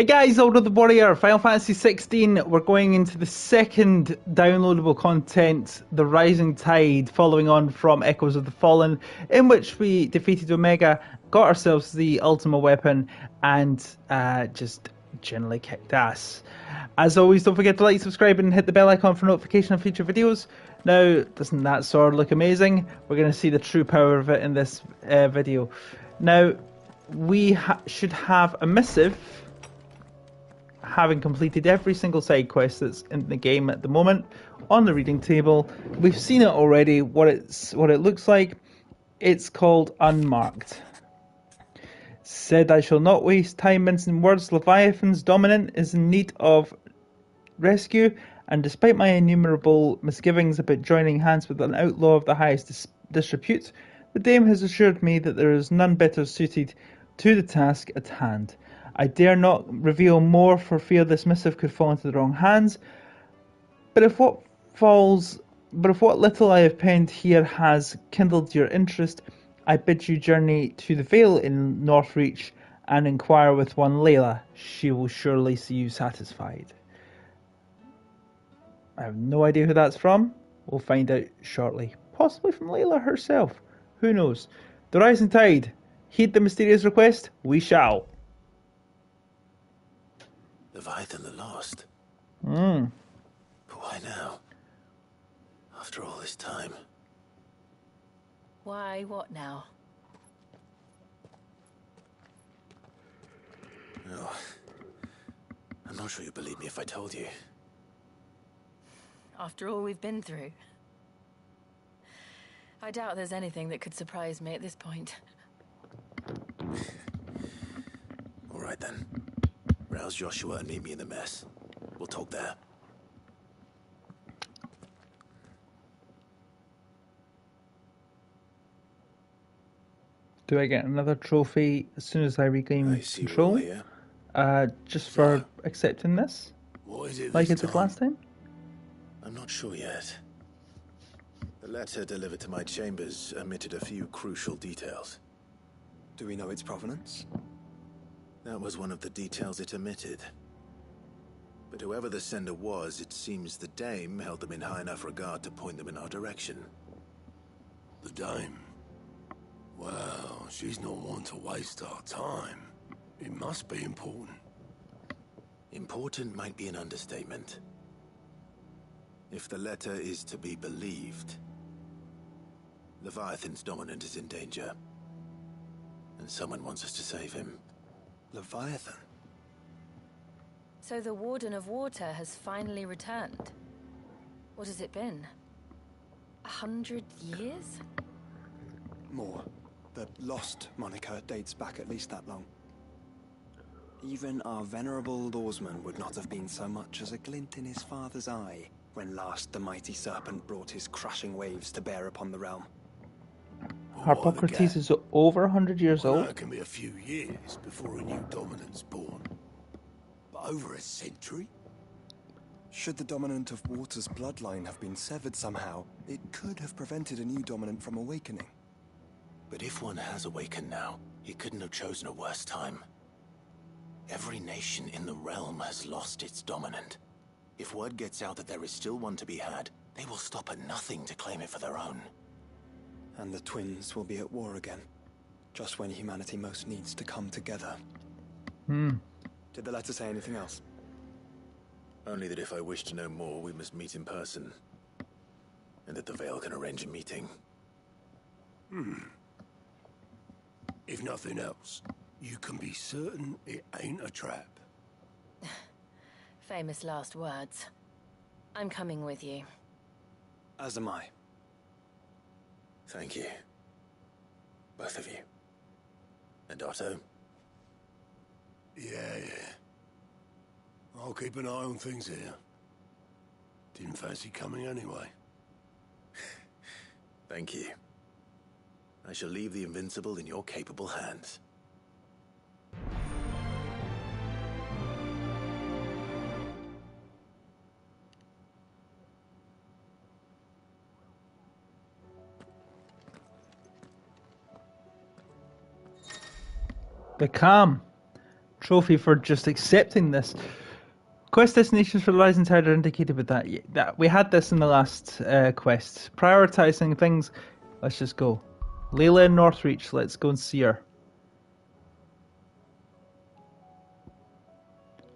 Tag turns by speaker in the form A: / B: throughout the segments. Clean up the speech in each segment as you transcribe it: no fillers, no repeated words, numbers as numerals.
A: Hey guys, Older the Warrior, Final Fantasy 16. We're going into the second downloadable content, The Rising Tide, following on from Echoes of the Fallen, in which we defeated Omega, got ourselves the Ultima weapon, and just generally kicked ass. As always, don't forget to like, subscribe, and hit the bell icon for notification of future videos. Now, doesn't that sword look amazing? We're going to see the true power of it in this video. Now, we should have a missive, having completed every single side quest that's in the game at the moment, on the reading table. We've seen it already, what it looks like. It's called Unmarked. Said, I shall not waste time mincing words. Leviathan's dominant is in need of rescue, and despite my innumerable misgivings about joining hands with an outlaw of the highest disrepute, the dame has assured me that there is none better suited to the task at hand. I dare not reveal more for fear this missive could fall into the wrong hands, but if what little I have penned here has kindled your interest, I bid you journey to the Vale in Northreach and inquire with one Layla. She will surely see you satisfied. I have no idea who that's from. We'll find out shortly. Possibly from Layla herself. Who knows? The Rising Tide. Heed the mysterious request. We shall.
B: Leviathan the Lost.
A: Hmm.
B: But why now? After all this time.
C: Why, what now?
B: Oh, I'm not sure you'd believe me if I told you.
C: After all we've been through. I doubt there's anything that could surprise me at this point.
B: All right then. Rouse Joshua and meet me in the mess. We'll talk there.
A: Do I get another trophy as soon as I regain control?
B: Here.
A: Just for accepting this?
B: What is it
A: like I
B: this
A: did
B: time?
A: last time?
B: I'm not sure yet. The letter delivered to my chambers omitted a few crucial details.
D: Do we know its provenance?
B: That was one of the details it omitted. But whoever the sender was, it seems the dame held them in high enough regard to point them in our direction.
E: The dame? Well, she's not one to waste our time. It must be important.
B: Important might be an understatement. If the letter is to be believed, Leviathan's dominant is in danger. And someone wants us to save him.
D: Leviathan?
C: So the Warden of Water has finally returned. What has it been? 100 years?
D: More. The Lost moniker dates back at least that long. Even our venerable lawsman would not have been so much as a glint in his father's eye when last the mighty serpent brought his crushing waves to bear upon the realm.
A: Harpocrates is over 100 years old.
E: That can be a few years before a new dominant's born. But over a century?
D: Should the dominant of Water's bloodline have been severed somehow, it could have prevented a new dominant from awakening.
B: But if one has awakened now, he couldn't have chosen a worse time. Every nation in the realm has lost its dominant. If word gets out that there is still one to be had, they will stop at nothing to claim it for their own.
D: And the twins will be at war again, just when humanity most needs to come together. Did the letter say anything else?
B: Only that if I wish to know more, we must meet in person. And that the Vale can arrange a meeting.
E: If nothing else, you can be certain it ain't a trap.
C: Famous last words. I'm coming with you.
D: As am I.
B: Thank you. Both of you. And Otto?
E: Yeah. I'll keep an eye on things here. Didn't fancy coming anyway.
B: Thank you. I shall leave the Invincible in your capable hands.
A: The Calm. trophy for just accepting this. Quest destinations for the Rising Tide are indicated with that. That we had this in the last quest. Prioritizing things. Let's just go. Layla in Northreach. Let's go and see her.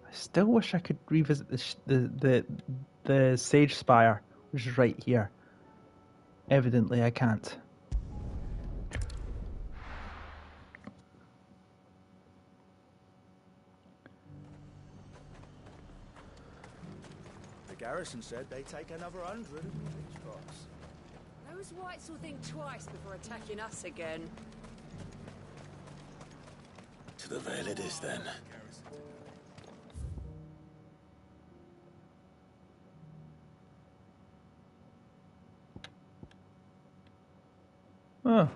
A: I still wish I could revisit the Sage Spire, which is right here. Evidently, I can't.
F: The garrison said they'd take another 100 of each box.
G: Those whites will think twice before attacking us again.
B: To the Vale it is, then.
A: Oh.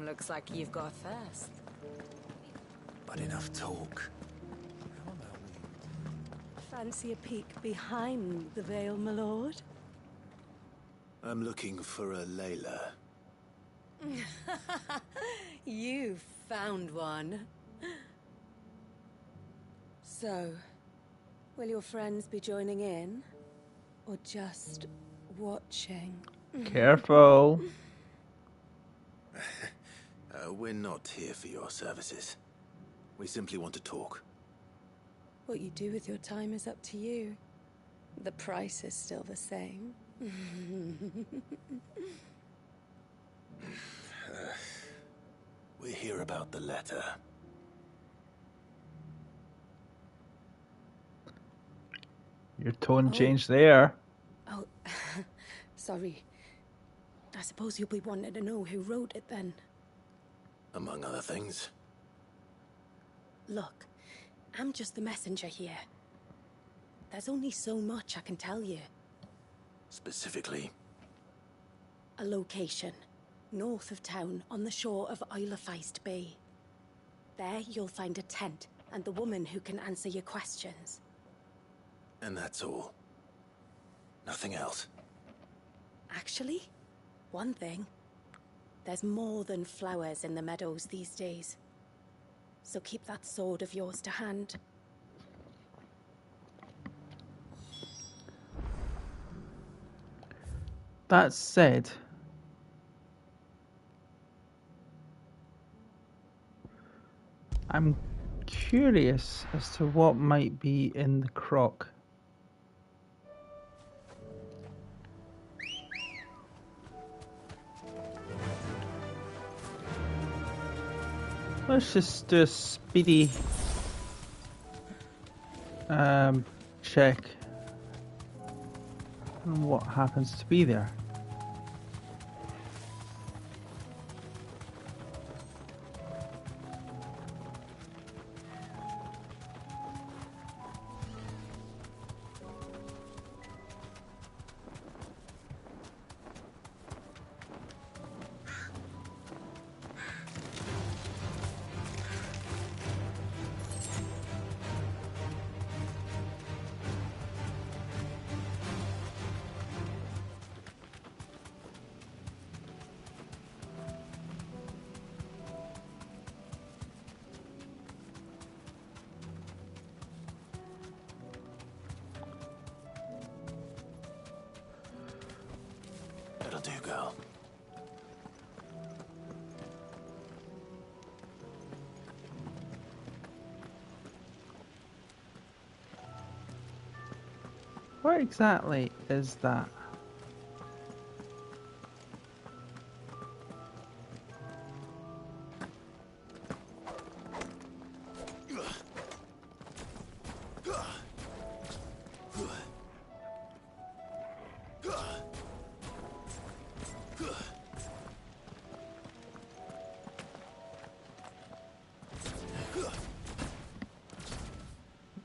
G: Looks like you've got first.
B: But enough talk.
H: Fancy a peek behind the veil, my lord?
B: I'm looking for a Layla.
G: You found one. So, will your friends be joining in? Or just watching?
A: Careful.
B: We're not here for your services. We simply want to talk.
H: What you do with your time is up to you. The price is still the same.
B: We're here about the letter.
A: Your tone changed there.
H: Oh, sorry. I suppose you'll be wanting to know who wrote it then.
B: Among other things.
H: Look, I'm just the messenger here. There's only so much I can tell you.
B: Specifically?
H: A location, north of town, on the shore of Isle of Feist Bay. There you'll find a tent, and the woman who can answer your questions.
B: And that's all? Nothing else?
H: Actually, one thing. There's more than flowers in the meadows these days. So keep that sword of yours to hand.
A: That said, I'm curious as to what might be in the crock. Let's just do a speedy check on what happens to be there.
B: That'll do, girl.
A: Where exactly is that?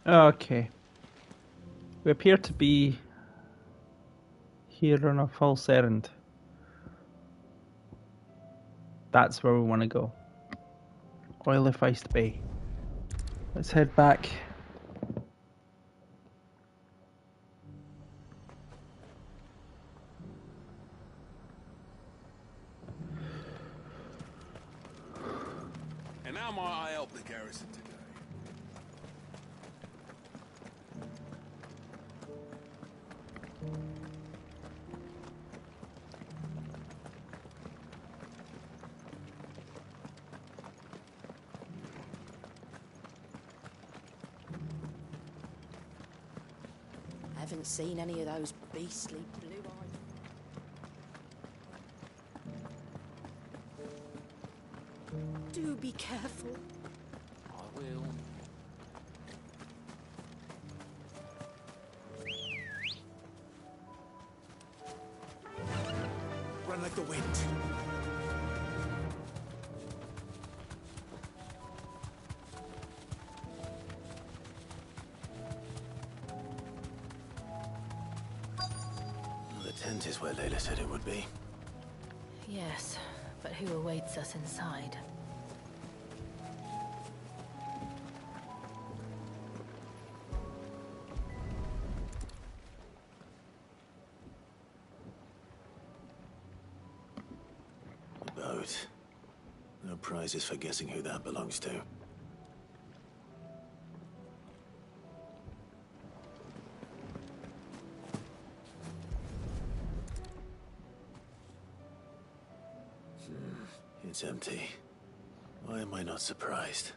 A: Okay. We appear to be here on a false errand. That's where we want to go. Isle of Feist Bay. Let's head back.
E: person today.
G: Haven't seen any of those beastly blue eyes. Do be careful.
I: I will.
B: Run like the wind. The tent is where Layla said it would be.
C: Yes, but who awaits us inside?
B: The boat. No prizes for guessing who that belongs to. It's empty. Why am I not surprised?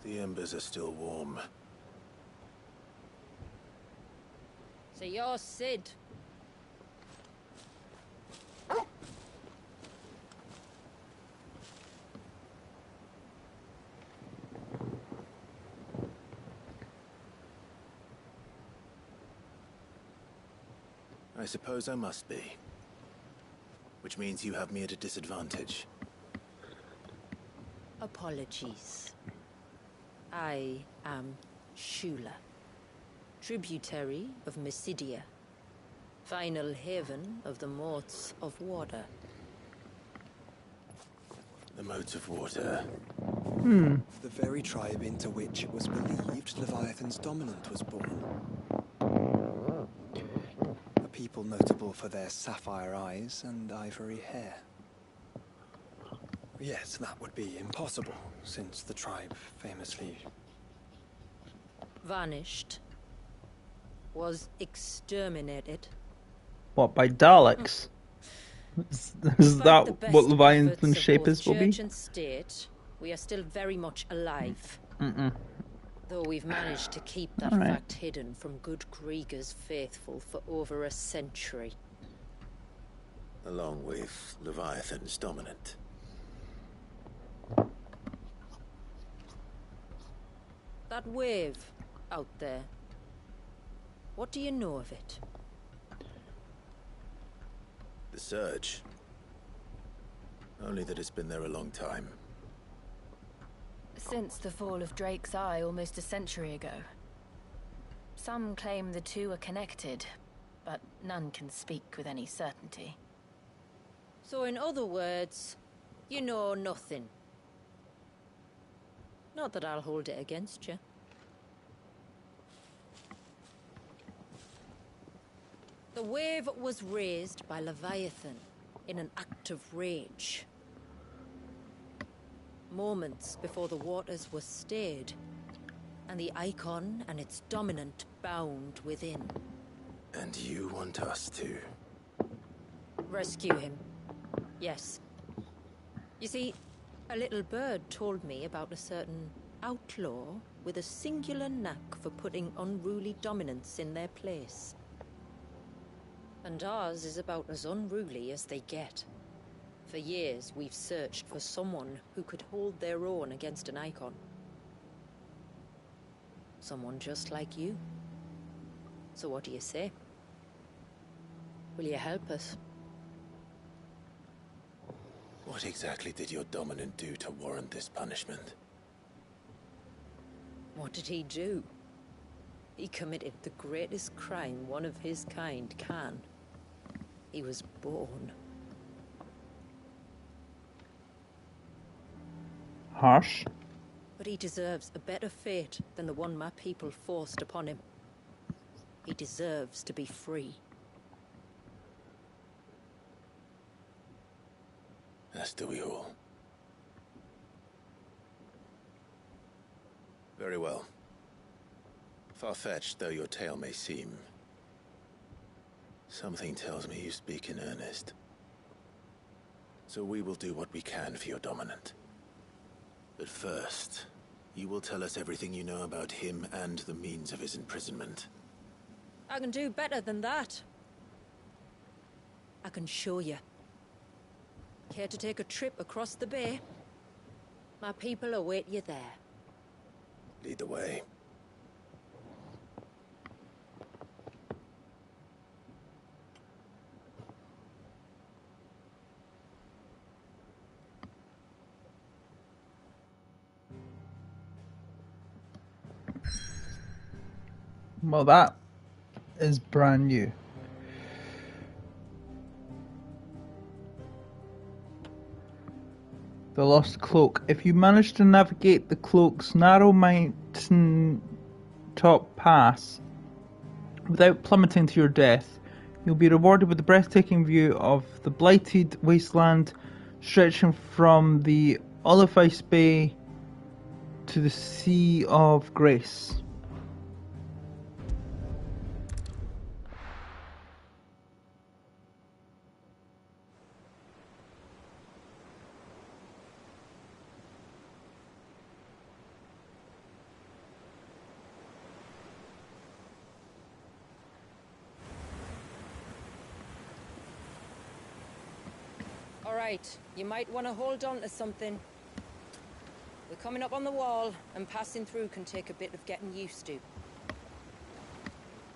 B: The embers are still warm.
G: So you're Sid.
B: I suppose I must be. Which means you have me at a disadvantage.
G: Apologies. I am Shula, tributary of Mysidia, final haven of the Motes of Water.
B: The modes of water.
D: The very tribe into which it was believed Leviathan's dominant was born. A people notable for their sapphire eyes and ivory hair. Yes, that would be impossible, since the tribe famously...
G: Vanished. Was exterminated.
A: What, by Daleks? Is that
G: Despite the best
A: what Leviathan's
G: efforts of
A: shape
G: both
A: is will be?
G: Church and state, we are still very much alive. Though we've managed to keep that
A: Alright.
G: fact hidden from good Krieger's faithful for over a century.
B: Along with Leviathan's dominant.
G: That wave out there. What do you know of it?
B: The surge. Only that it's been there a long time.
C: Since the fall of Drake's Eye almost a century ago. Some claim the two are connected, but none can speak with any certainty.
G: So in other words, you know nothing. Not that I'll hold it against you. The wave was raised by Leviathan in an act of rage. Moments before the waters were stayed, and the icon and its dominant bound within.
B: And you want us to?
G: Rescue him. Yes. You see, a little bird told me about a certain outlaw with a singular knack for putting unruly dominants in their place. And ours is about as unruly as they get. For years, we've searched for someone who could hold their own against an icon. Someone just like you. So what do you say? Will you help us?
B: What exactly did your dominant do to warrant this punishment?
G: What did he do? He committed the greatest crime one of his kind can. He was born.
A: Harsh.
G: But he deserves a better fate than the one my people forced upon him. He deserves to be free.
B: As do we all. Very well. Far-fetched though your tale may seem, something tells me you speak in earnest. So we will do what we can for your dominant. But first, you will tell us everything you know about him and the means of his imprisonment.
G: I can do better than that. I can show you. Care to take a trip across the bay? My people await you there.
B: Lead the way.
A: Well, that is brand new. The Lost Cloak. If you manage to navigate the cloak's narrow mountain top pass without plummeting to your death, you'll be rewarded with a breathtaking view of the blighted wasteland stretching from the Olifice Bay to the Sea of Grace.
G: Alright, you might want to hold on to something. We're coming up on the wall, and passing through can take a bit of getting used to.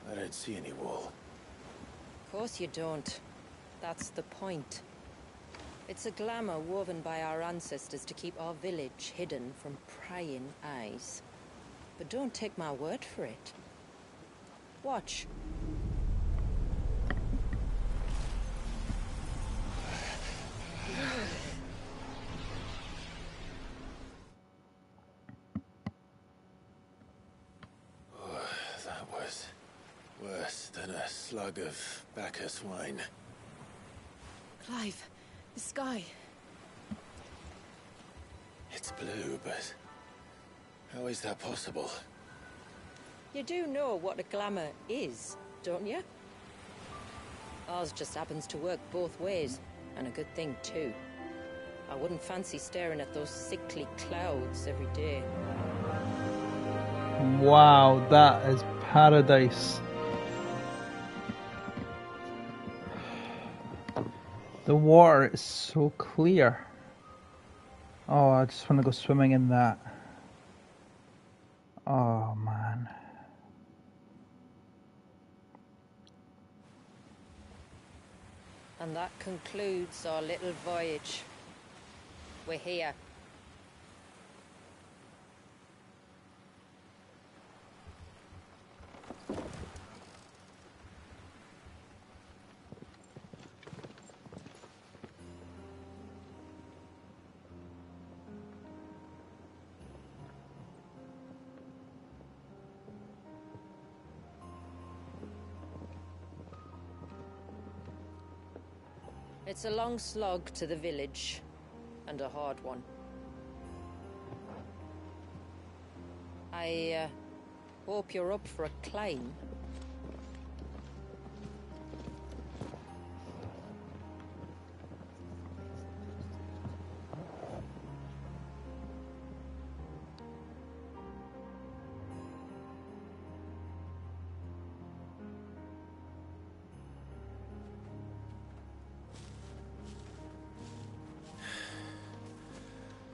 B: I don't see any wall.
G: Of course you don't. That's the point. It's a glamour woven by our ancestors to keep our village hidden from prying eyes. But don't take my word for it. Watch.
B: That was worse than a slug of Bacchus wine.
G: Clive, the sky.
B: It's blue, but how is that possible?
G: You do know what a glamour is, don't you? Ours just happens to work both ways, and a good thing too. I wouldn't fancy staring at those sickly clouds every day.
A: Wow, that is paradise. The water is so clear. Oh, I just want to go swimming in that. Oh, man.
G: And that concludes our little voyage. We're here. It's a long slog to the village, and a hard one. I hope you're up for a climb.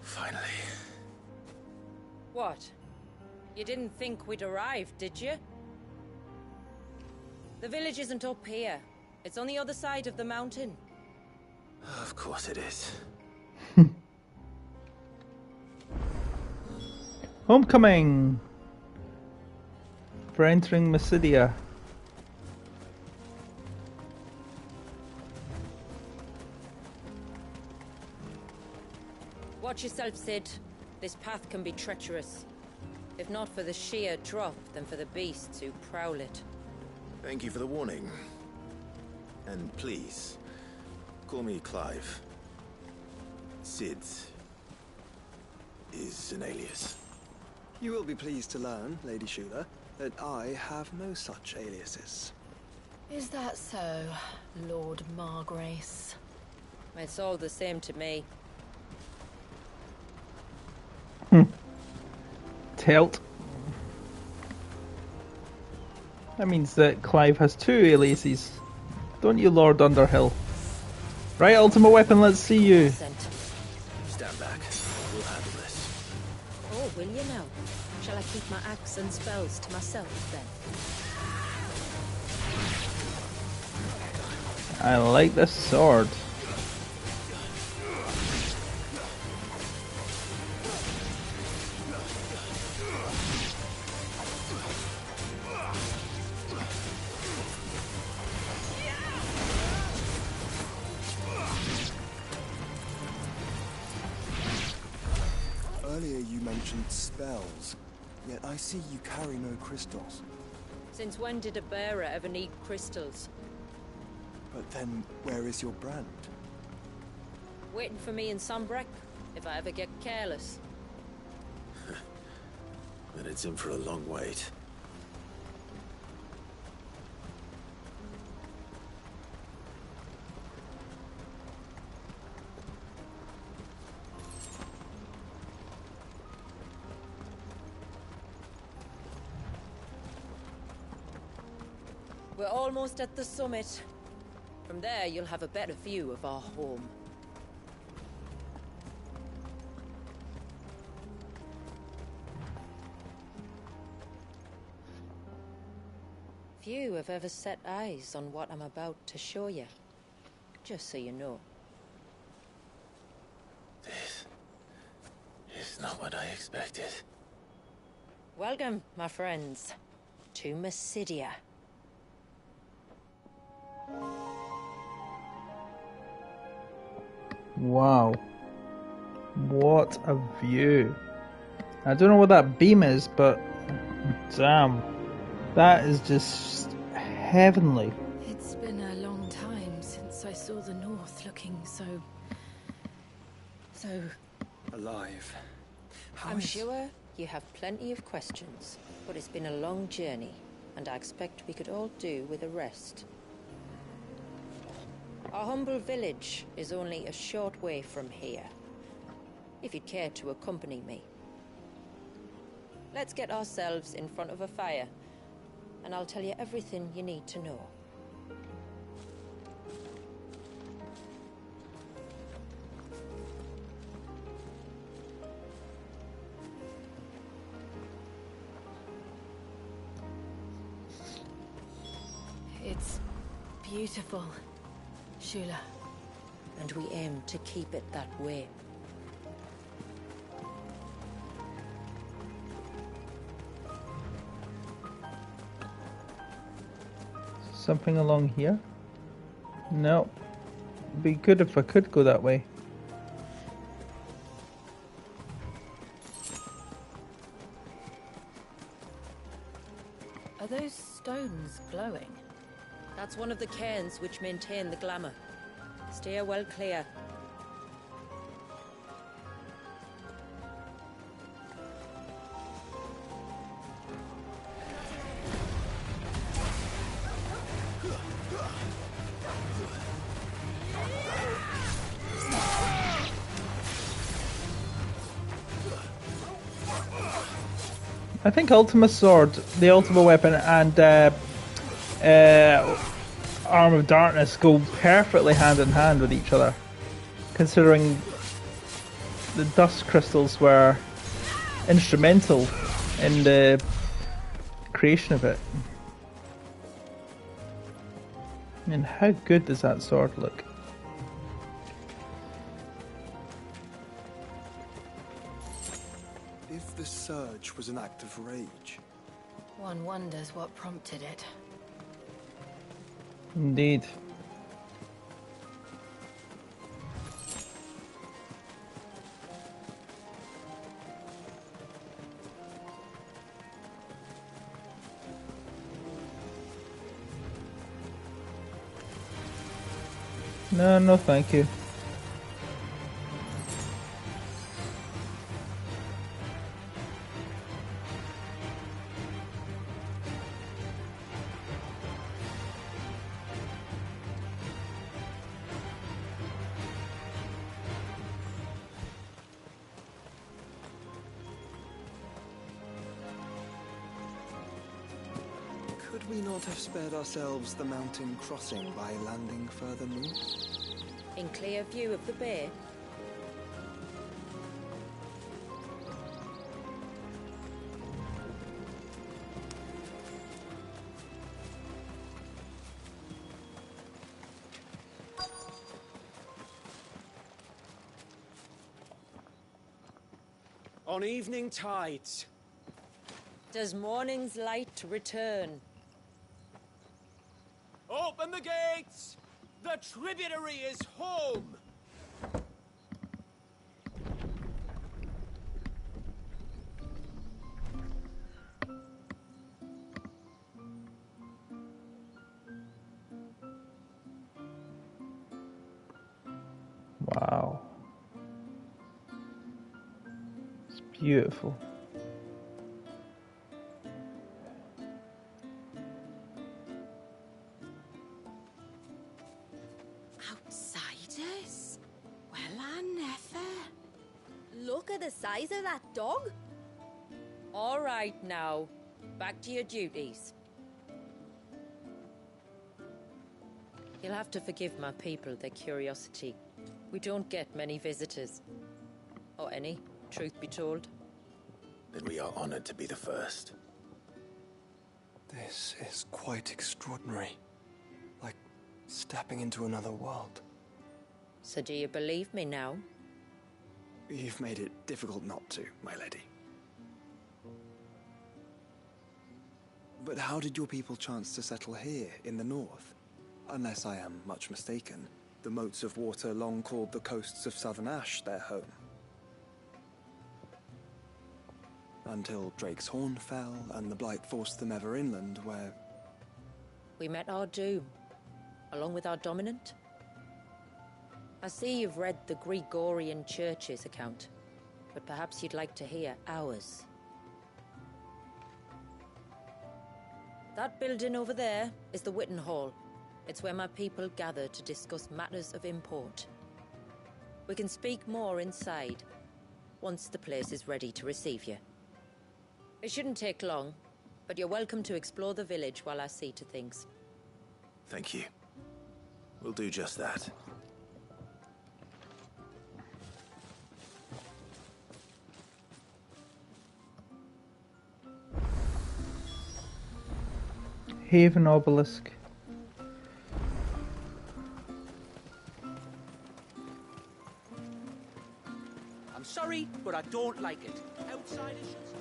B: Finally.
G: What? You didn't think we'd arrived, did you? The village isn't up here. It's on the other side of the mountain.
B: Of course it is.
A: Homecoming for entering Mysidia.
G: Watch yourself, Sid. This path can be treacherous. If not for the sheer drop, then for the beasts who prowl it.
B: Thank you for the warning. And please, call me Clive. Sid is an alias.
D: You will be pleased to learn, Lady Shula, that I have no such aliases.
C: Is that so, Lord Margrace?
G: It's all the same to me.
A: Telt. That means that Clive has two aliases. Don't you, Lord Underhill? Right, Ultimate Weapon, let's see you.
B: Stand back. We'll handle this.
G: Oh, will you now? Shall I keep my axe and spells to myself, then?
A: I like this sword.
D: Earlier you mentioned spells, yet I see you carry no crystals.
G: Since when did a bearer ever need crystals?
D: But then, where is your brand?
G: Waiting for me in Sunbreck, if I ever get careless.
B: Then it's in for a long wait.
G: We're almost at the summit. From there, you'll have a better view of our home. Few have ever set eyes on what I'm about to show you. Just so you know.
B: This is not what I expected.
G: Welcome, my friends, to Mysidia.
A: Wow. What a view. I don't know what that beam is, but damn. That is just heavenly.
C: It's been a long time since I saw the North looking so
D: Alive.
G: I'm sure you have plenty of questions, but it's been a long journey, and I expect we could all do with a rest. Our humble village is only a short way from here, if you'd care to accompany me. Let's get ourselves in front of a fire, and I'll tell you everything you need to know.
C: It's beautiful, Shula.
G: And we aim to keep it that way.
A: Something along here? No. Be good if I could go that way.
C: Are those stones glowing?
G: That's one of the cairns which maintain the glamour. Steer well clear.
A: I think Ultima Sword, the Ultima Weapon, and Arm of Darkness go perfectly hand in hand with each other, considering the dust crystals were instrumental in the creation of it. And how good does that sword look?
D: If the surge was an act of rage,
C: One wonders what prompted it.
A: Indeed. No, no, thank you.
D: could we not have spared ourselves the mountain crossing by landing further north?
G: In clear view of the bay?
F: On evening tides.
G: Does morning's light return?
F: Open the gates! The tributary is home!
A: Wow. It's beautiful.
H: Outsiders? Well, I never. Look at the size of that dog.
G: All right now, back to your duties. You'll have to forgive my people their curiosity. We don't get many visitors. Or any, truth be told.
B: Then we are honored to be the first.
D: This is quite extraordinary. Like stepping into another world.
G: So do you believe me now?
D: You've made it difficult not to, my lady. But how did your people chance to settle here in the north? Unless I am much mistaken, the moats of water long called the coasts of Southern Ash their home. Until Drake's Horn fell and the Blight forced them ever inland, where...
G: We met our doom, along with our dominant. I see you've read the Gregorian Church's account, but perhaps you'd like to hear ours. That building over there is the Witten Hall. It's where my people gather to discuss matters of import. We can speak more inside, once the place is ready to receive you. It shouldn't take long, but you're welcome to explore the village while I see to things.
B: Thank you. We'll do just that.
A: Haven Obelisk.
F: I'm sorry, but I don't like it. Outsiders should stay.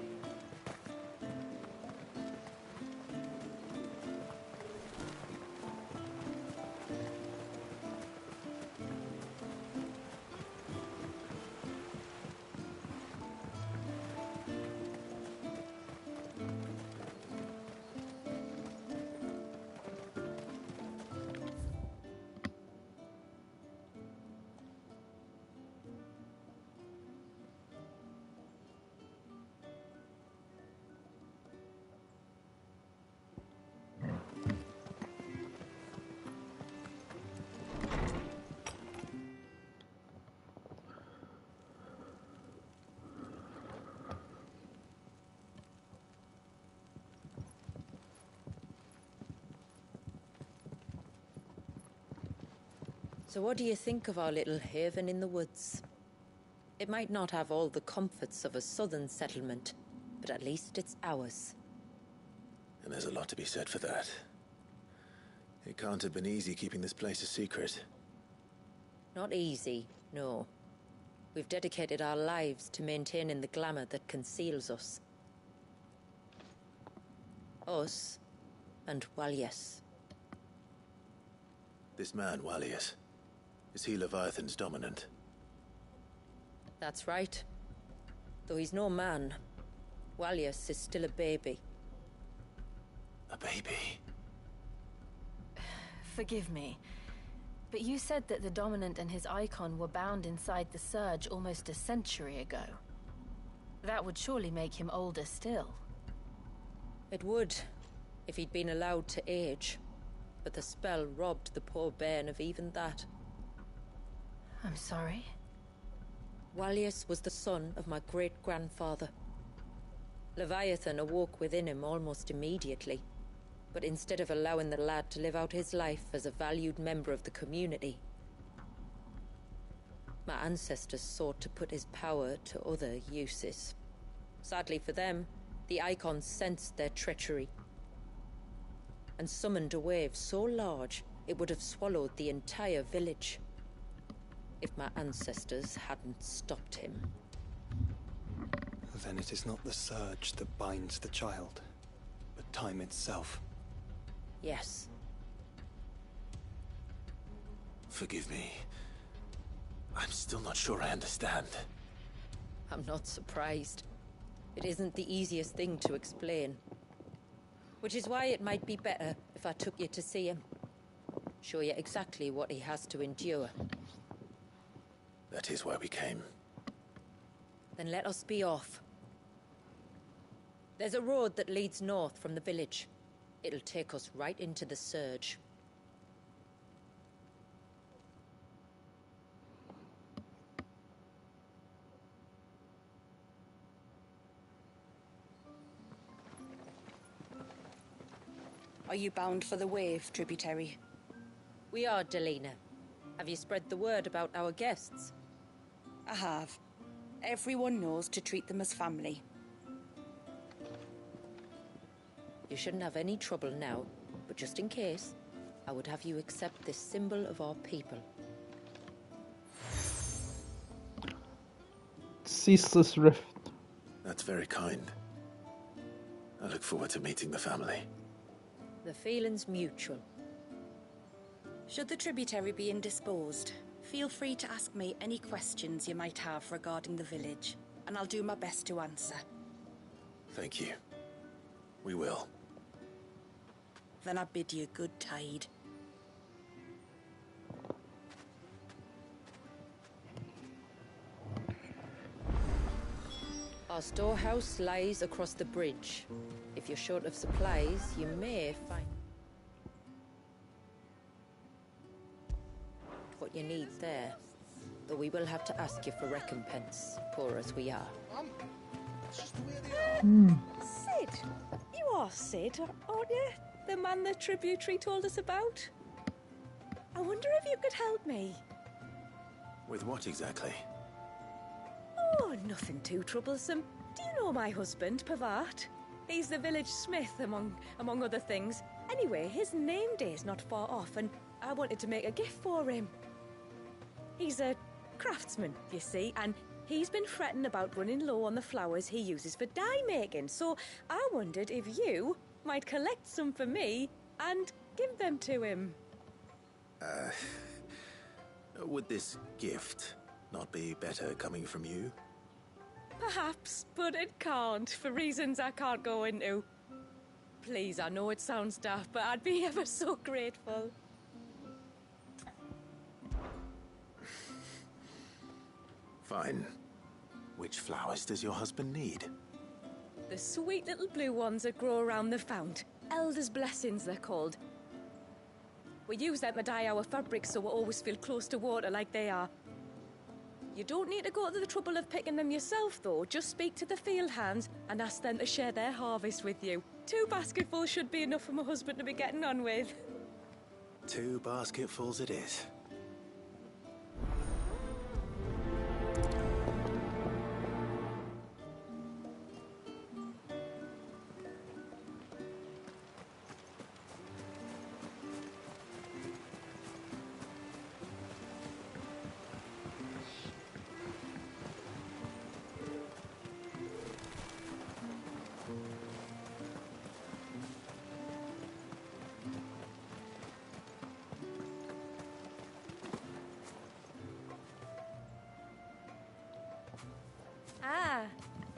G: So what do you think of our little haven in the woods? It might not have all the comforts of a southern settlement, but at least it's ours.
B: And there's a lot to be said for that. It can't have been easy keeping this place a secret.
G: Not easy, no. We've dedicated our lives to maintaining the glamour that conceals us. Us and Walias.
B: This man, Walias, is he Leviathan's dominant?
G: That's right. Though he's no man, Walias is still a baby.
B: A baby?
C: Forgive me, but you said that the Dominant and his icon were bound inside the Surge almost a century ago. That would surely make him older still.
G: It would, if he'd been allowed to age. But the spell robbed the poor bairn of even that.
C: I'm sorry?
G: Walias was the son of my great-grandfather. Leviathan awoke within him almost immediately. But instead of allowing the lad to live out his life as a valued member of the community, my ancestors sought to put his power to other uses. Sadly for them, the icons sensed their treachery and summoned a wave so large it would have swallowed the entire village if my ancestors hadn't stopped him.
D: Then it is not the surge that binds the child, but time itself.
G: Yes.
B: Forgive me. I'm still not sure I understand.
G: I'm not surprised. It isn't the easiest thing to explain. Which is why it might be better if I took you to see him. Show you exactly what he has to endure.
B: That is why we came.
G: Then let us be off. There's a road that leads north from the village. It'll take us right into the Surge.
J: Are you bound for the Wave, tributary?
G: We are, Delina. Have you spread the word about our guests?
J: I have. Everyone knows to treat them as family.
G: You shouldn't have any trouble now, but just in case, I would have you accept this symbol of our people.
A: Ceaseless rift.
B: That's very kind. I look forward to meeting the family.
G: The feeling's mutual.
J: Should the tributary be indisposed, feel free to ask me any questions you might have regarding the village, and I'll do my best to answer.
B: Thank you. We will.
J: Then I bid you good tide.
G: Our storehouse lies across the bridge. If you're short of supplies, you may find what you need there. Though we will have to ask you for recompense, poor as we are.
J: Sid! You are Sid, aren't you? The man the tributary told us about? I wonder if you could help me.
B: With what exactly?
J: Oh, nothing too troublesome. Do you know my husband, Pavat? He's the village smith, among other things. Anyway, his name day's not far off, and I wanted to make a gift for him. He's a craftsman, you see, and he's been fretting about running low on the flowers he uses for dye making, so I wondered if you might collect some for me and give them to him.
B: Would this gift not be better coming from you?
J: Perhaps, but it can't, for reasons I can't go into. Please, I know it sounds daft, but I'd be ever so grateful.
B: Fine. Which flowers does your husband need?
J: The sweet little blue ones that grow around the fount. Elder's blessings, they're called. We use them to dye our fabrics so we always feel close to water like they are. You don't need to go to the trouble of picking them yourself, though. Just speak to the field hands and ask them to share their harvest with you. 2 basketfuls should be enough for my husband to be getting on with.
B: 2 basketfuls it is.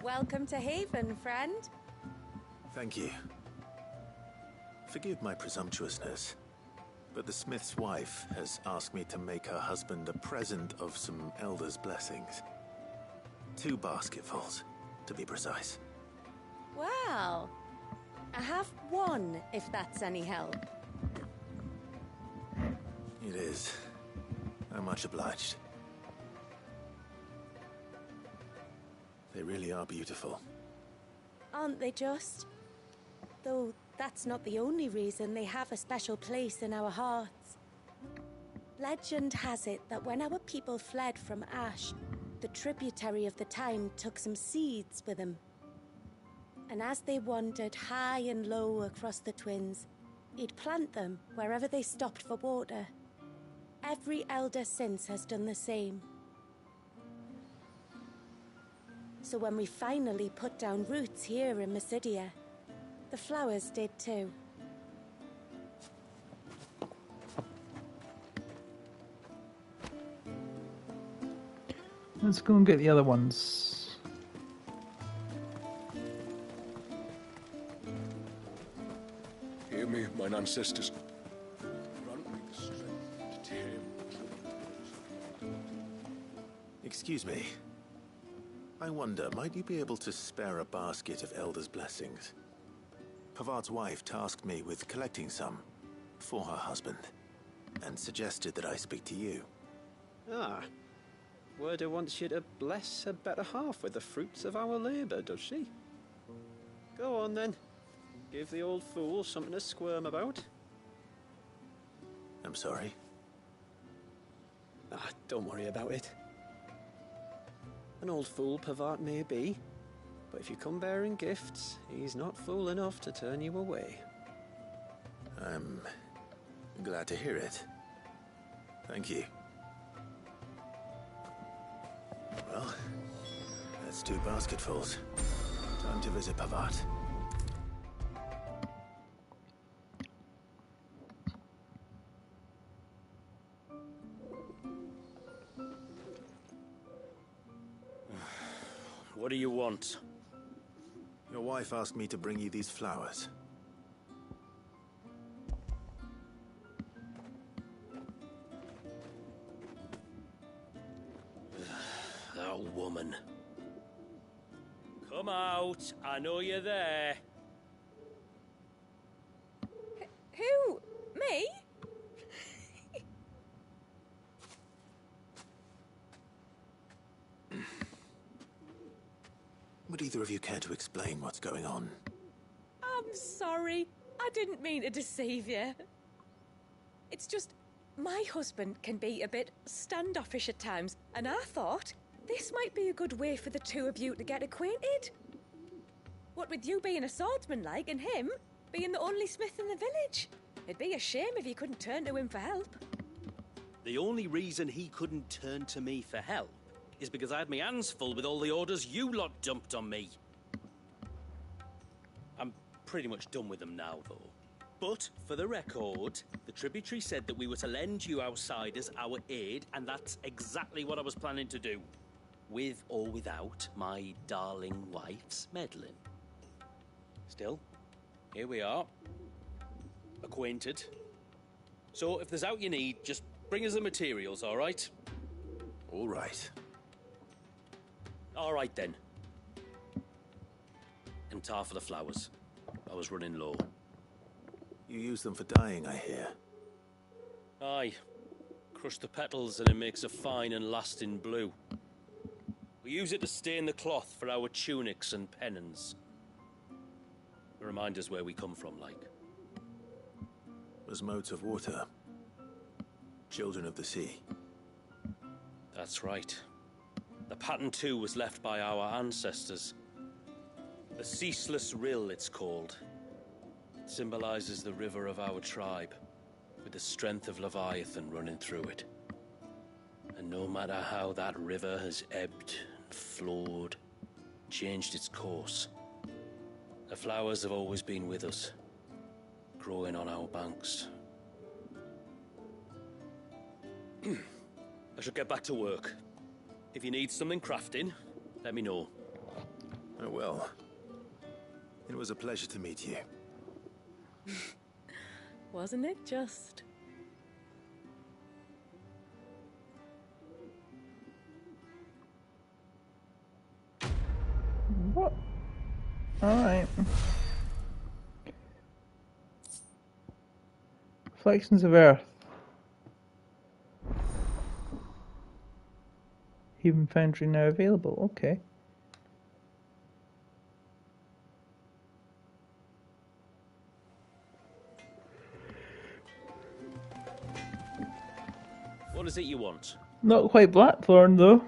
H: Welcome to Haven, friend.
B: Thank you. Forgive my presumptuousness, but the smith's wife has asked me to make her husband a present of some elder's blessings. 2 basketfuls, to be precise.
H: Well, I have one, if that's any help.
B: It is. I'm much obliged. They really are beautiful.
H: Aren't they just? Though that's not the only reason they have a special place in our hearts. Legend has it that when our people fled from Ash, the tributary of the Tyne took some seeds with them. And as they wandered high and low across the Twins, he'd plant them wherever they stopped for water. Every elder since has done the same. So when we finally put down roots here in Mysidia, the flowers did too.
A: Let's go and get the other ones.
E: Hear me, mine ancestors. Grant me the strength to tame.
B: Excuse me. I wonder, might you be able to spare a basket of Elder's blessings? Pavart's wife tasked me with collecting some for her husband, and suggested that I speak to you.
K: Ah. Werda wants you to bless her better half with the fruits of our labour, does she? Go on then. Give the old fool something to squirm about.
B: I'm sorry.
K: Ah, don't worry about it. An old fool Pavart may be, but if you come bearing gifts, he's not fool enough to turn you away.
B: I'm glad to hear it. Thank you. Well, that's 2 basketfuls. Time to visit Pavart.
K: What do you want?
B: Your wife asked me to bring you these flowers.
K: That woman. Come out. I know you're there.
J: Who? Me?
B: Would either of you care to explain what's going on?
J: I'm sorry. I didn't mean to deceive you. It's just, my husband can be a bit standoffish at times, and I thought this might be a good way for the 2 of you to get acquainted. What with you being a swordsman like, and him being the only smith in the village. It'd be a shame if you couldn't turn to him for help.
F: The only reason he couldn't turn to me for help is because I had my hands full with all the orders you lot dumped on me. I'm pretty much done with them now, though. But, for the record, the tributary said that we were to lend you outsiders our aid, and that's exactly what I was planning to do. With or without my darling wife's meddling. Still, here we are. Acquainted. So, if there's out you need, just bring us the materials, all right?
B: All right.
F: All right, then. And tar for the flowers. I was running low.
B: You use them for dyeing, I hear.
F: Aye. Crush the petals and it makes a fine and lasting blue. We use it to stain the cloth for our tunics and pennons. To remind us where we come from, like.
B: As modes of water. Children of the sea.
F: That's right. The pattern, too, was left by our ancestors. The Ceaseless Rill, it's called. It symbolizes the river of our tribe, with the strength of Leviathan running through it. And no matter how that river has ebbed and flowed, changed its course, the flowers have always been with us, growing on our banks. I should get back to work. If you need something crafting, let me know.
B: will. It was a pleasure to meet you.
J: Wasn't it just?
A: What? Alright. Reflections of Earth. Human Foundry now available. Okay.
F: What is it you want?
A: Not quite Blackthorn though.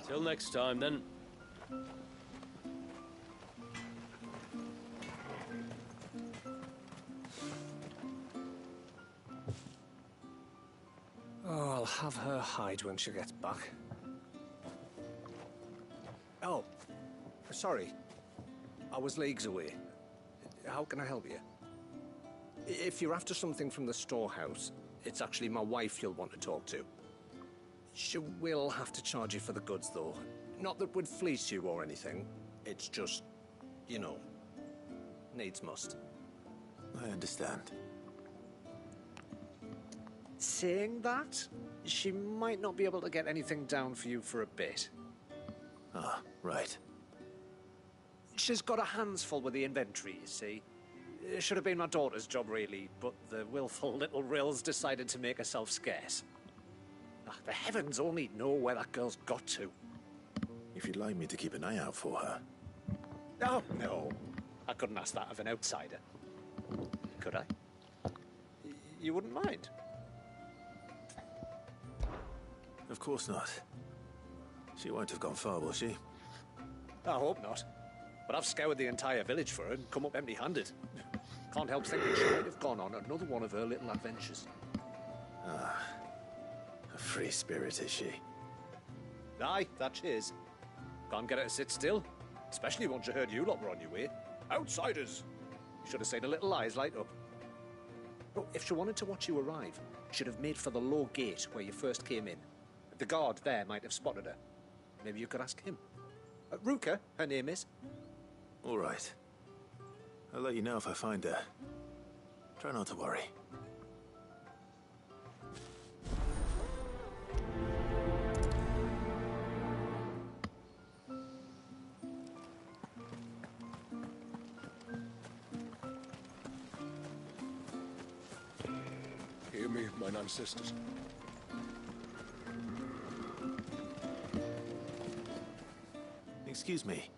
F: Till next time, then.
L: Oh, I'll have her hide when she gets back. Oh, sorry. I was leagues away. How can I help you? If you're after something from the storehouse, it's actually my wife you'll want to talk to. She will have to charge you for the goods, though. Not that we'd fleece you or anything. It's just, you know, needs must.
B: I understand.
L: Saying that, she might not be able to get anything down for you for a bit.
B: Ah, right.
L: She's got her hands full with the inventory, you see. It should have been my daughter's job, really, but the willful little Rills decided to make herself scarce. The heavens only know where that girl's got to.
B: If you'd like me to keep an eye out for her.
L: Oh, no. I couldn't ask that of an outsider. Could I? You wouldn't mind?
B: Of course not. She won't have gone far, will she?
L: I hope not. But I've scoured the entire village for her and come up empty-handed. Can't help thinking she might have gone on another one of her little adventures.
B: Ah. A free spirit, is she?
L: Aye, that she is. Can't get her to sit still. Especially once you heard you lot were on your way. Outsiders! You should have seen her little eyes light up. Oh, if she wanted to watch you arrive, she'd have made for the low gate where you first came in. The guard there might have spotted her. Maybe you could ask him. Ruka, her name is.
B: All right. I'll let you know if I find her. Try not to worry.
E: Hear me, mine ancestors.
B: Excuse me.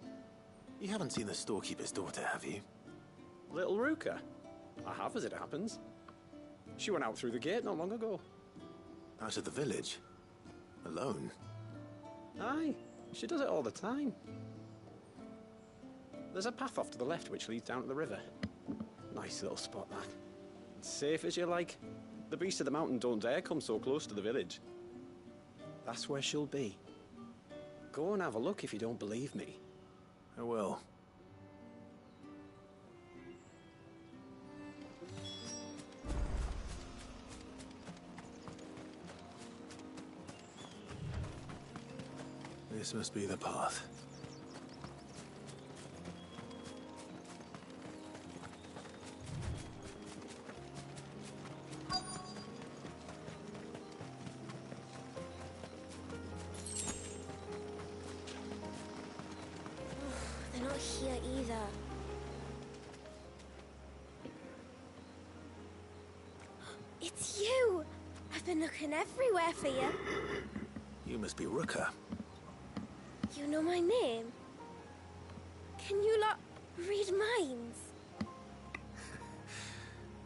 B: You haven't seen the storekeeper's daughter, have you?
K: Little Ruka? I have, as it happens. She went out through the gate not long ago.
B: Out of the village? Alone?
K: Aye, she does it all the time. There's a path off to the left which leads down to the river. Nice little spot, that. Safe as you like. The beasts of the mountain don't dare come so close to the village. That's where she'll be. Go and have a look if you don't believe me.
B: I will. This must be the path.
H: They're not here either. It's you! I've been looking everywhere for you.
B: You must be Ruka.
H: You know my name? Can you lot read minds?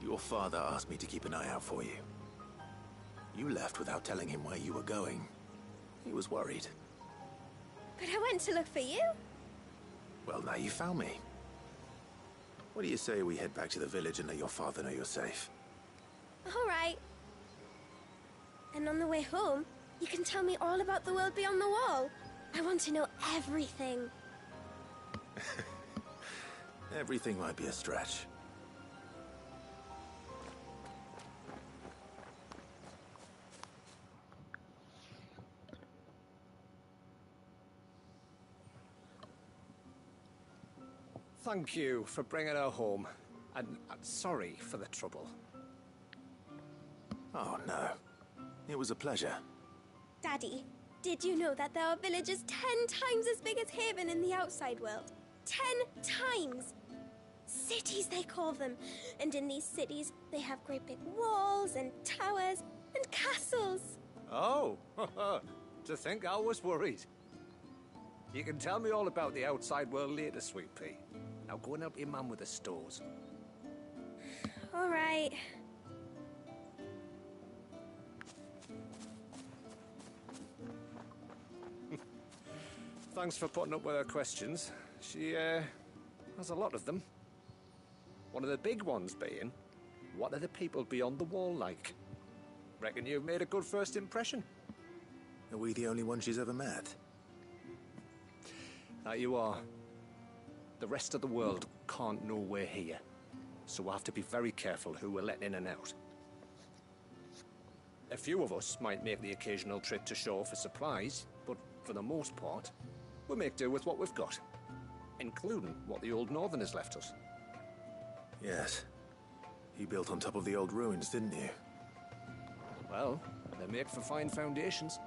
B: Your father asked me to keep an eye out for you. You left without telling him where you were going. He was worried.
H: But I went to look for you.
B: Well, now you found me. What do you say we head back to the village and let your father know you're safe?
H: All right. And on the way home, you can tell me all about the world beyond the wall. I want to know everything.
B: Everything might be a stretch.
L: Thank you for bringing her home. And sorry for the trouble.
B: Oh, no. It was a pleasure.
H: Daddy, did you know that there are villages 10 times as big as Haven in the outside world? 10 times! Cities, they call them. And in these cities, they have great big walls and towers and castles.
L: Oh, to think I was worried. You can tell me all about the outside world later, Sweet Pea. Now go and help your mum with the stores.
H: All right.
L: Thanks for putting up with her questions. She, has a lot of them. One of the big ones being, what are the people beyond the wall like? Reckon you've made a good first impression.
B: Are we the only ones she's ever met?
L: That you are. The rest of the world can't know we're here, so we'll have to be very careful who we're letting in and out. A few of us might make the occasional trip to shore for supplies, but for the most part, we'll make do with what we've got, including what the old Northerners left us.
B: Yes. You built on top of the old ruins, didn't you?
L: Well, they make for fine foundations.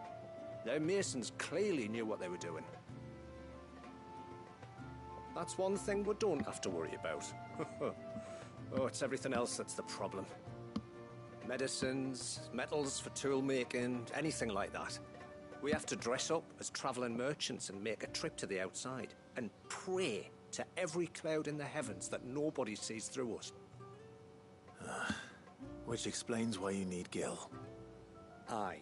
L: Their masons clearly knew what they were doing. That's one thing we don't have to worry about. Oh, it's everything else that's the problem. Medicines, metals for tool making, anything like that. We have to dress up as traveling merchants and make a trip to the outside and pray to every cloud in the heavens that nobody sees through us.
B: Which explains why you need Gil.
L: Aye.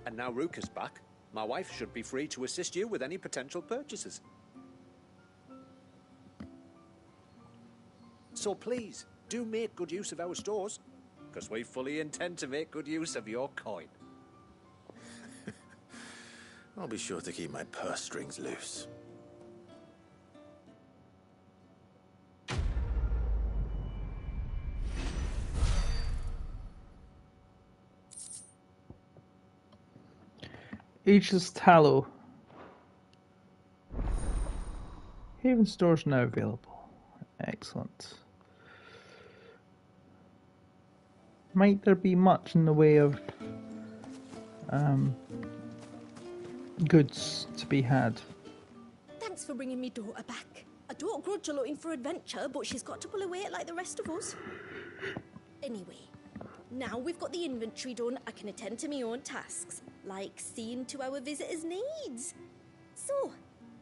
L: And now Rook is back, my wife should be free to assist you with any potential purchases. So please, do make good use of our stores, because we fully intend to make good use of your coin.
B: I'll be sure to keep my purse strings loose.
A: Ageless Tallow. Haven stores now available. Excellent. Might there be much in the way of goods to be had?
M: Thanks for bringing me daughter back. I don't grudge her looking for adventure, but she's got to pull her weight like the rest of us. Anyway, now we've got the inventory done, I can attend to my own tasks, like seeing to our visitors' needs. So,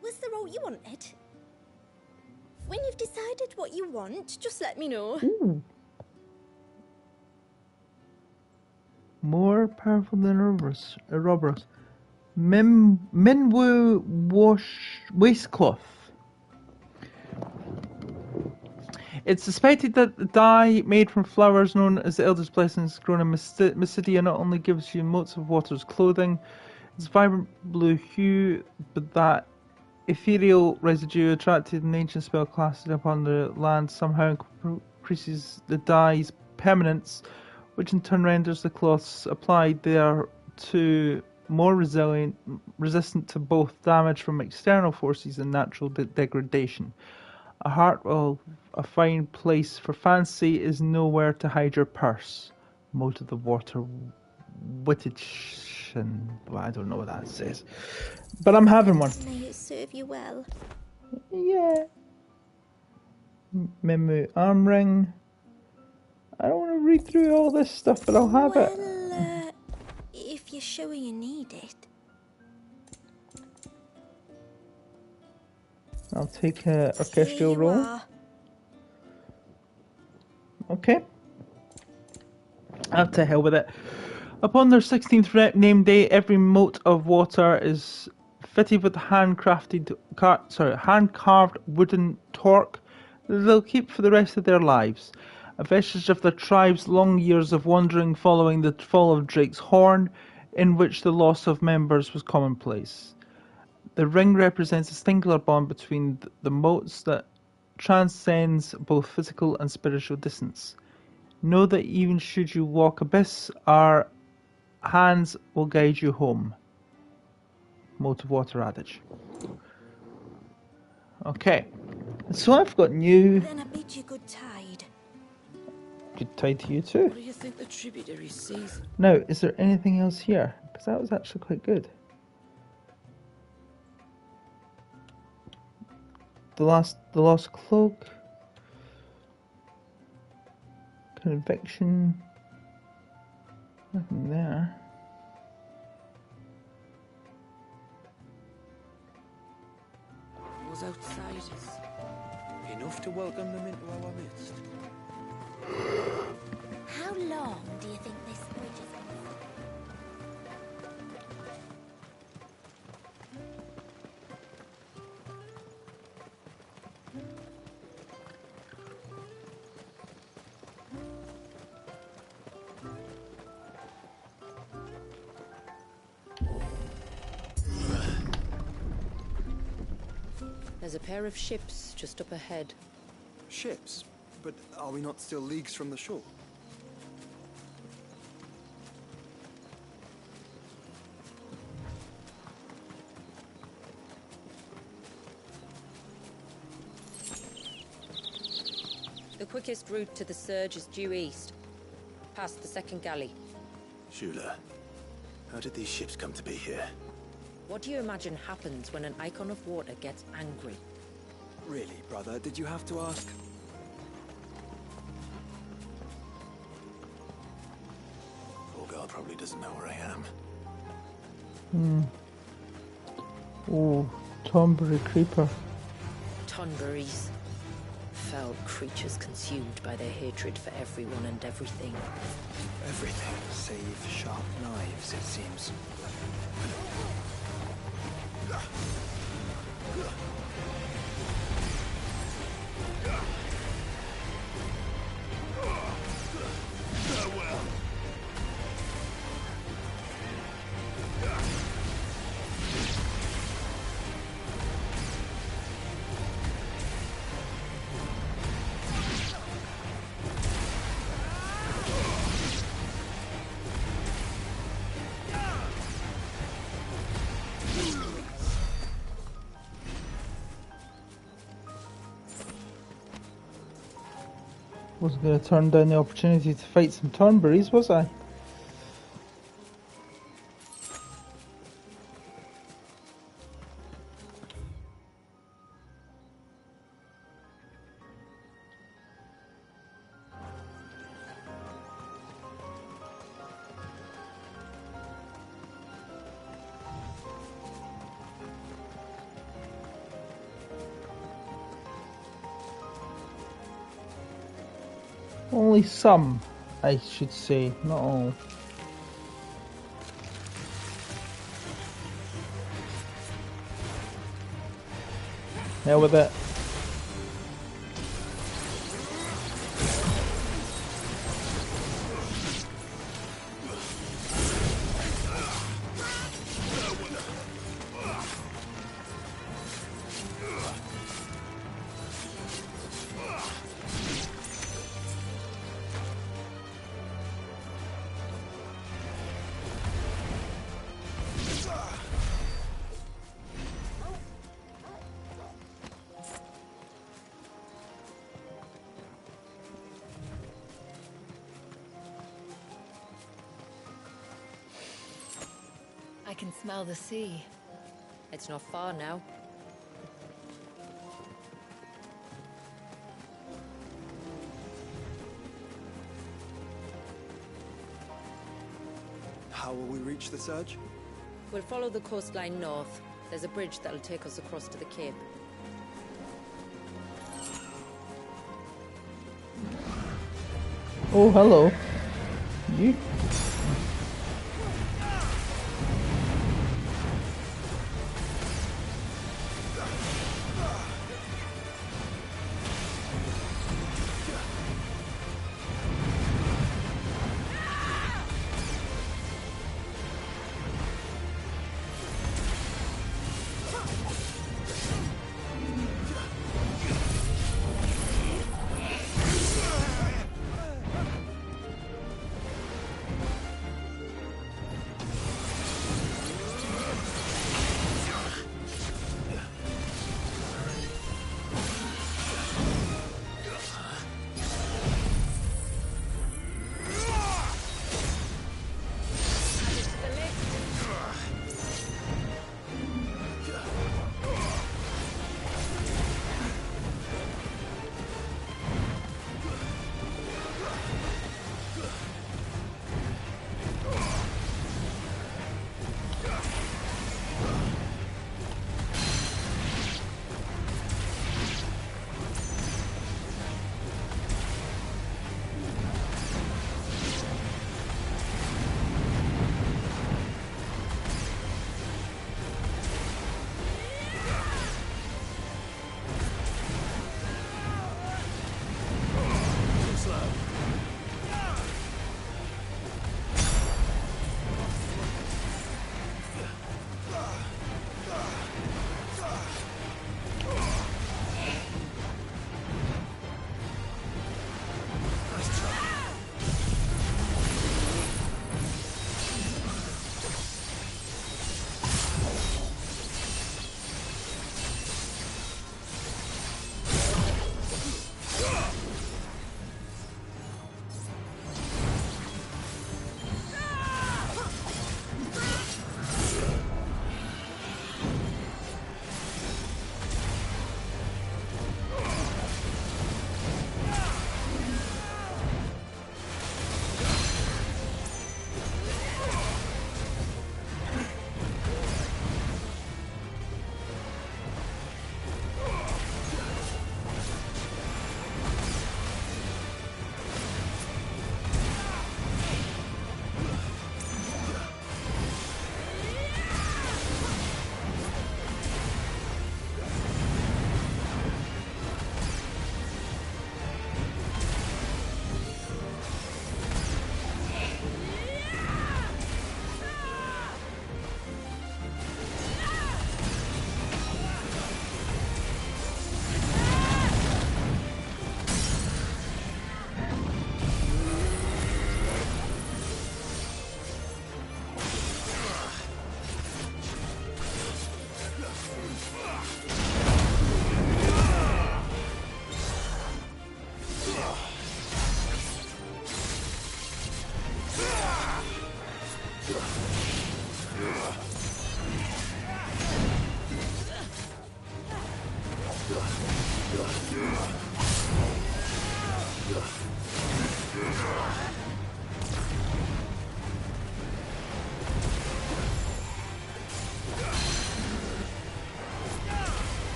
M: what's the route you wanted? When you've decided what you want, just let me know.
A: Ooh. More powerful than Ouroboros. Minwu waistcloth. It's suspected that the dye made from flowers known as the Elder's Blessings grown in Mysidia not only gives you motes of water's clothing, its vibrant blue hue, but that ethereal residue attracted in ancient spell classes upon the land somehow increases the dye's permanence, which in turn renders the cloths applied thereto more resistant to both damage from external forces and natural degradation. A heart of a fine place for fancy is nowhere to hide your purse. Mote of the water wittage. Well, I don't know what that says. But I'm having one.
H: May it serve you well.
A: Yeah. Memu arm ring. I don't want to read through all this stuff, but I'll have it.
H: Well, if you're sure you need it.
A: I'll take a orchestral roll. Okay. To hell with it. Upon their 16th name day, every mote of water is fitted with hand-carved wooden torque that they'll keep for the rest of their lives. A vestige of their tribe's long years of wandering following the fall of Drake's Horn, in which the loss of members was commonplace. The ring represents a singular bond between the motes that transcends both physical and spiritual distance. Know that even should you walk abyss, our hands will guide you home. Moat of water adage. Okay, so I've got new.
M: Then I bid you good tide.
A: Good tide to you too.
I: What do you think the tributary sees?
A: Now, is there anything else here? Because that was actually quite good. The lost cloak. Conviction. Nothing there.
I: Was outsiders. Enough to welcome them into our midst.
M: How long do you think this bridge is going
G: There's a pair of ships just up ahead.
D: Ships? But are we not still leagues from the shore?
G: The quickest route to the surge is due east, past the second galley.
B: Shula, how did these ships come to be here?
G: What do you imagine happens when an icon of water gets angry?
D: Really, brother? Did you have to ask?
B: Poor girl probably doesn't know where I am.
A: Oh, Tombury Creeper.
G: Tonberries. Foul creatures consumed by their hatred for everyone and everything.
D: Everything save sharp knives, it seems.
A: Wasn't going to turn down the opportunity to fight some Turnberries, was I? Only some, I should say, not all. Hell with it.
C: I can smell the sea.
G: It's not far now.
D: How will we reach the surge?
G: We'll follow the coastline north. There's a bridge that'll take us across to the cape.
A: Oh, hello. You?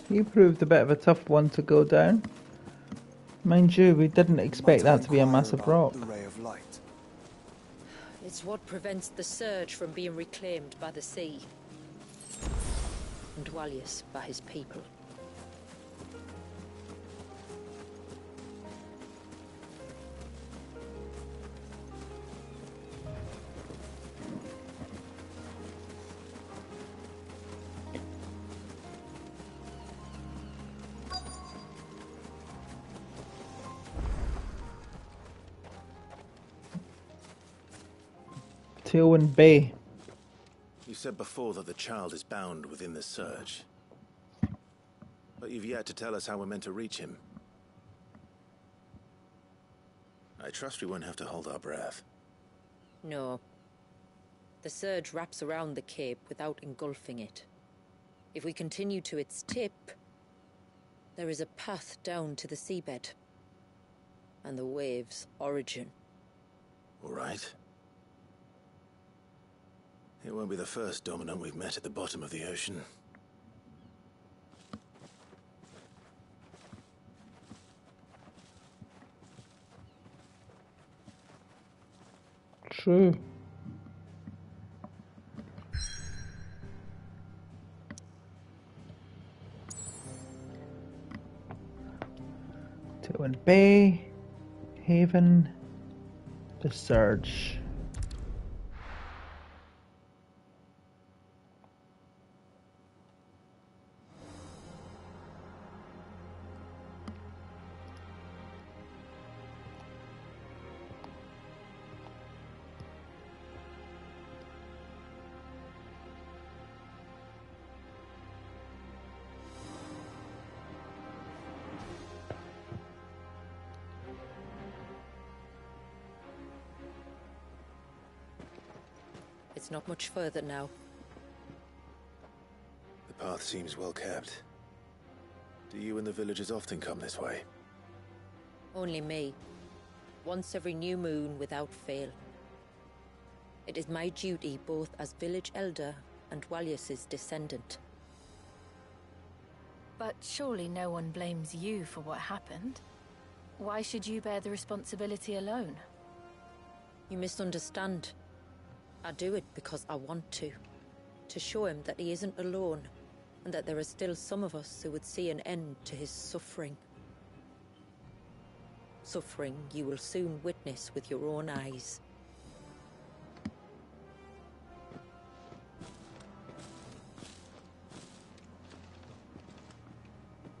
A: He proved a bit of a tough one to go down. Mind you, we didn't expect that to be a massive rock.
D: The ray of light.
G: It's what prevents the surge from being reclaimed by the sea. And Dwalius by his people.
A: Tailwind Bay.
B: You said before that the child is bound within the surge. But you've yet to tell us how we're meant to reach him. I trust we won't have to hold our breath.
G: No. The surge wraps around the cape without engulfing it. If we continue to its tip, there is a path down to the seabed. And the wave's origin.
B: All right. It won't be the first dominant we've met at the bottom of the ocean.
A: True. Tailwind Bay, Haven, the Surge.
G: It's not much further now.
B: The path seems well kept. Do you and the villagers often come this way?
G: Only me. Once every new moon without fail. It is my duty both as village elder and Dwalius's descendant.
C: But surely no one blames you for what happened. Why should you bear the responsibility alone?
G: You misunderstand. I do it because I want to. To show him that he isn't alone, and that there are still some of us who would see an end to his suffering. Suffering you will soon witness with your own eyes.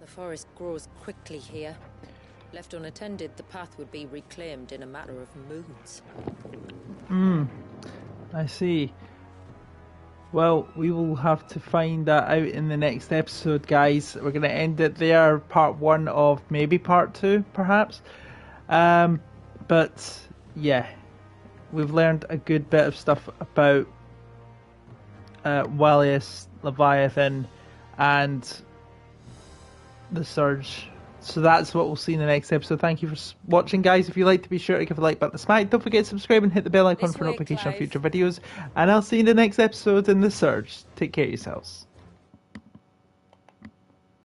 G: The forest grows quickly here. Left unattended, the path would be reclaimed in a matter of moons.
A: I see. Well, we will have to find that out in the next episode, guys. We're going to end it there. Part 1 of maybe part 2, perhaps. But, yeah. We've learned a good bit of stuff about Dwalius, Leviathan, and the Surge. So that's what we'll see in the next episode. Thank you for watching, guys. If you like to, be sure to give a like button to smack. Don't forget to subscribe and hit the bell icon for notification of future videos. And I'll see you in the next episode in the Surge. Take care of yourselves.